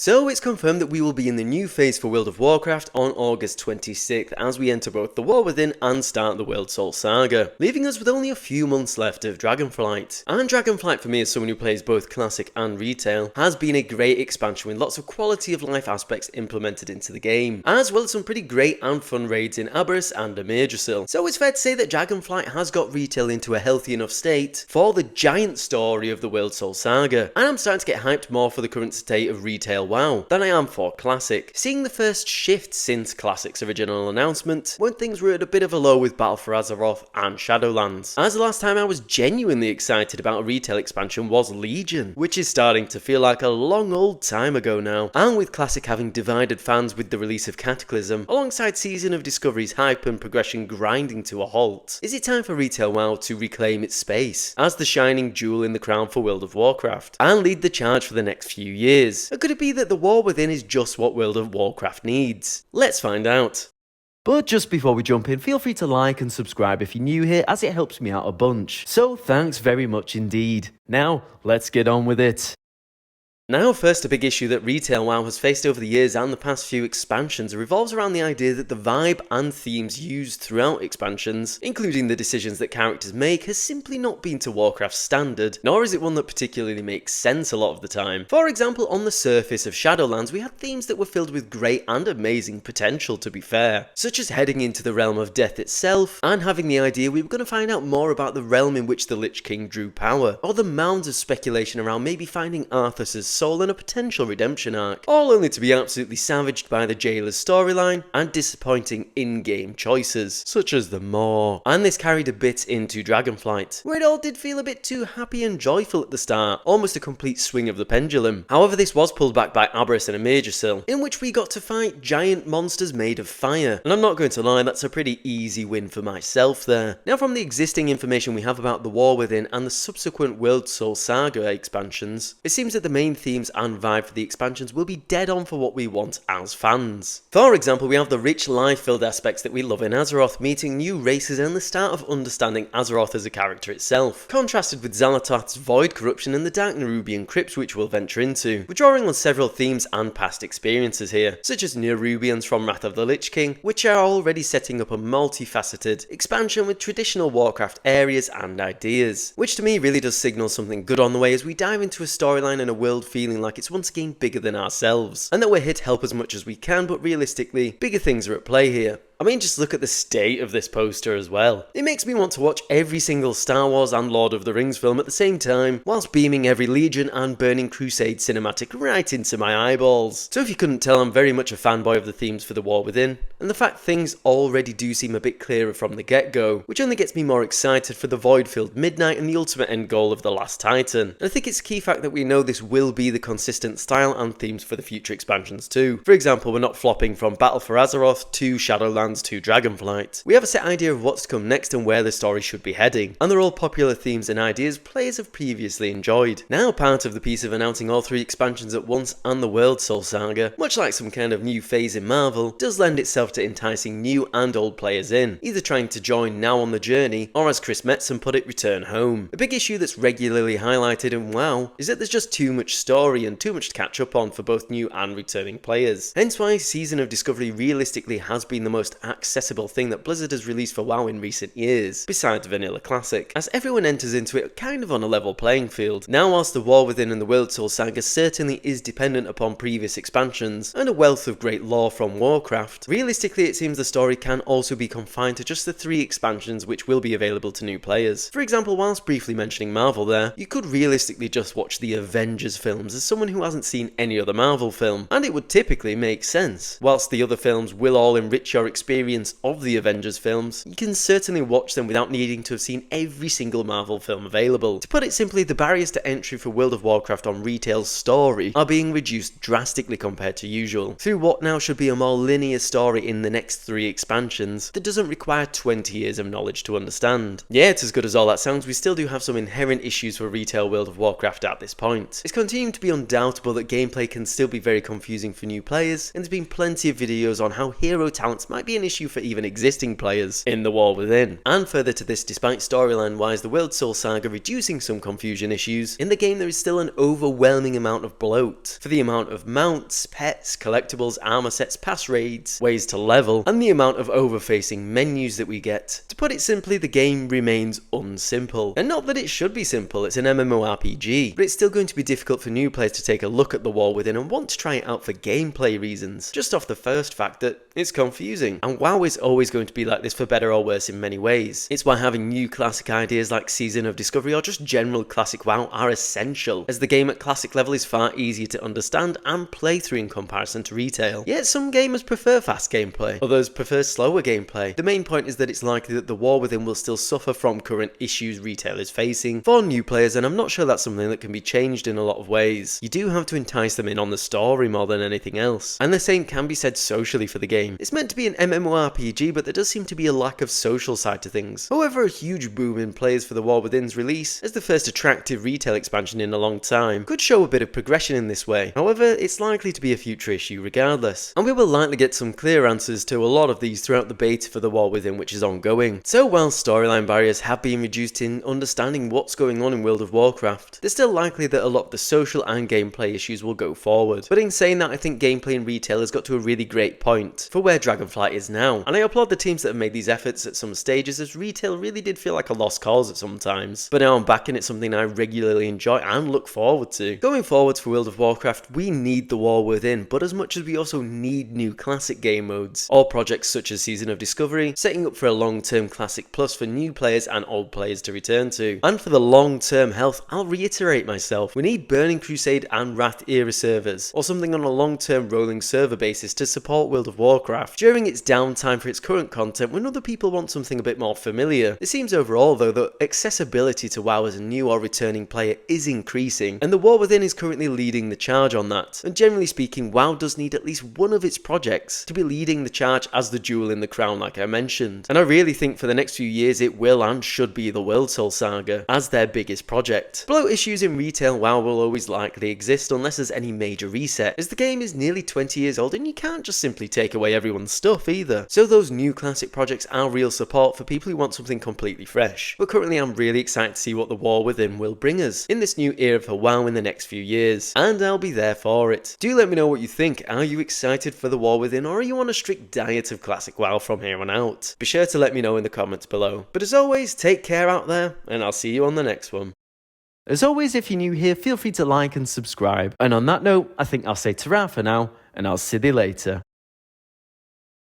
So it's confirmed that we will be in the new phase for World of Warcraft on August 26th as we enter both the War Within and start the World Soul Saga, leaving us with only a few months left of Dragonflight. And Dragonflight for me, as someone who plays both Classic and Retail, has been a great expansion with lots of quality of life aspects implemented into the game, as well as some pretty great and fun raids in Aberrus and Amirjasil. So it's fair to say that Dragonflight has got Retail into a healthy enough state for the giant story of the World Soul Saga, and I'm starting to get hyped more for the current state of Retail WoW than I am for Classic. Seeing the first shift since Classic's original announcement, when things were at a bit of a low with Battle for Azeroth and Shadowlands. As the last time I was genuinely excited about a Retail expansion was Legion, which is starting to feel like a long old time ago now, and with Classic having divided fans with the release of Cataclysm, alongside Season of Discovery's hype and progression grinding to a halt, is it time for Retail WoW to reclaim its space as the shining jewel in the crown for World of Warcraft, and lead the charge for the next few years? Or could it be that the War Within is just what World of Warcraft needs? Let's find out. But just before we jump in, feel free to like and subscribe if you're new here, as it helps me out a bunch. So thanks very much indeed. Now, let's get on with it. Now first, a big issue that Retail WoW has faced over the years and the past few expansions revolves around the idea that the vibe and themes used throughout expansions, including the decisions that characters make, has simply not been to Warcraft's standard, nor is it one that particularly makes sense a lot of the time. For example, on the surface of Shadowlands we had themes that were filled with great and amazing potential, to be fair, such as heading into the realm of death itself, and having the idea we were going to find out more about the realm in which the Lich King drew power, or the mounds of speculation around maybe finding Arthas's soul and a potential redemption arc, all only to be absolutely savaged by the Jailer's storyline and disappointing in-game choices, such as the Maw. And this carried a bit into Dragonflight, where it all did feel a bit too happy and joyful at the start, almost a complete swing of the pendulum. However, this was pulled back by Aberrus and Amirjasil, in which we got to fight giant monsters made of fire, and I'm not going to lie, that's a pretty easy win for myself there. Now, from the existing information we have about the War Within and the subsequent World Soul Saga expansions, it seems that the main themes and vibe for the expansions will be dead on for what we want as fans. For example, we have the rich life-filled aspects that we love in Azeroth, meeting new races and the start of understanding Azeroth as a character itself, contrasted with Xalatoth's void corruption and the Dark Nerubian crypts which we'll venture into. We're drawing on several themes and past experiences here, such as Nerubians from Wrath of the Lich King, which are already setting up a multifaceted expansion with traditional Warcraft areas and ideas, which to me really does signal something good on the way as we dive into a storyline and a world feeling like it's once again bigger than ourselves, and that we're here to help as much as we can, but realistically, bigger things are at play here. I mean, just look at the state of this poster as well. It makes me want to watch every single Star Wars and Lord of the Rings film at the same time, whilst beaming every Legion and Burning Crusade cinematic right into my eyeballs. So if you couldn't tell, I'm very much a fanboy of the themes for the War Within, and the fact things already do seem a bit clearer from the get-go, which only gets me more excited for the void-filled Midnight and the ultimate end goal of the Last Titan. And I think it's a key fact that we know this will be the consistent style and themes for the future expansions too. For example, we're not flopping from Battle for Azeroth to Shadowlands to Dragonflight. We have a set idea of what's to come next and where the story should be heading, and they're all popular themes and ideas players have previously enjoyed. Now part of the piece of announcing all three expansions at once and the World Soul Saga, much like some kind of new phase in Marvel, does lend itself to enticing new and old players in, either trying to join now on the journey, or as Chris Metzen put it, return home. A big issue that's regularly highlighted in WoW is that there's just too much story and too much to catch up on for both new and returning players. Hence why Season of Discovery realistically has been the most accessible thing that Blizzard has released for WoW in recent years, besides Vanilla Classic, as everyone enters into it kind of on a level playing field. Now whilst the War Within and the World Soul Saga certainly is dependent upon previous expansions and a wealth of great lore from Warcraft, realistically it seems the story can also be confined to just the three expansions which will be available to new players. For example, whilst briefly mentioning Marvel there, you could realistically just watch the Avengers films as someone who hasn't seen any other Marvel film, and it would typically make sense. Whilst the other films will all enrich your experience of the Avengers films, you can certainly watch them without needing to have seen every single Marvel film available. To put it simply, the barriers to entry for World of Warcraft on Retail's story are being reduced drastically compared to usual, through what now should be a more linear story in the next three expansions that doesn't require 20 years of knowledge to understand. Yeah, it's as good as all that sounds, we still do have some inherent issues for Retail World of Warcraft at this point. It's continuing to be undoubtable that gameplay can still be very confusing for new players, and there's been plenty of videos on how hero talents might be an issue for even existing players in the War Within. And further to this, despite storyline-wise the World Soul Saga reducing some confusion issues, in the game there is still an overwhelming amount of bloat for the amount of mounts, pets, collectibles, armor sets, pass raids, ways to level, and the amount of overfacing menus that we get. To put it simply, the game remains unsimple. And not that it should be simple, it's an MMORPG, but it's still going to be difficult for new players to take a look at the War Within and want to try it out for gameplay reasons, just off the first fact that it's confusing. And WoW is always going to be like this for better or worse in many ways. It's why having new classic ideas like Season of Discovery or just general classic WoW are essential, as the game at classic level is far easier to understand and play through in comparison to retail. Yet some gamers prefer fast gameplay, others prefer slower gameplay. The main point is that it's likely that the War Within will still suffer from current issues retail is facing for new players, and I'm not sure that's something that can be changed in a lot of ways. You do have to entice them in on the story more than anything else, and the same can be said socially for the game. It's meant to be an MMORPG, but there does seem to be a lack of social side to things. However, a huge boom in players for the War Within's release, as the first attractive retail expansion in a long time, could show a bit of progression in this way. However, it's likely to be a future issue regardless, and we will likely get some clear answers to a lot of these throughout the beta for the War Within, which is ongoing. So while storyline barriers have been reduced in understanding what's going on in World of Warcraft, there's still likely that a lot of the social and gameplay issues will go forward. But in saying that, I think gameplay and retail has got to a really great point for where Dragonflight is now, and I applaud the teams that have made these efforts at some stages, as retail really did feel like a lost cause at some times. But now I'm back and it's something I regularly enjoy and look forward to. Going forwards for World of Warcraft, we need the War Within, but as much as we also need new classic game modes, or projects such as Season of Discovery, setting up for a long-term classic plus for new players and old players to return to. And for the long-term health, I'll reiterate myself, we need Burning Crusade and Wrath era servers, or something on a long-term rolling server basis to support World of Warcraft during its downtime for its current content when other people want something a bit more familiar. It seems overall though that accessibility to WoW as a new or returning player is increasing, and the War Within is currently leading the charge on that. And generally speaking, WoW does need at least one of its projects to be leading the charge as the jewel in the crown, like I mentioned. And I really think for the next few years it will and should be the World Soul Saga as their biggest project. Bloat issues in retail WoW will always likely exist unless there's any major reset, as the game is nearly 20 years old and you can't just simply take away everyone's stuff either. So those new classic projects are real support for people who want something completely fresh. But currently I'm really excited to see what the War Within will bring us in this new era for WoW in the next few years, and I'll be there for it. Do let me know what you think. Are you excited for the War Within, or are you on a strict diet of classic WoW from here on out? Be sure to let me know in the comments below. But as always, take care out there, and I'll see you on the next one. As always, if you're new here, feel free to like and subscribe. And on that note, I think I'll say ta-ra for now, and I'll see you later.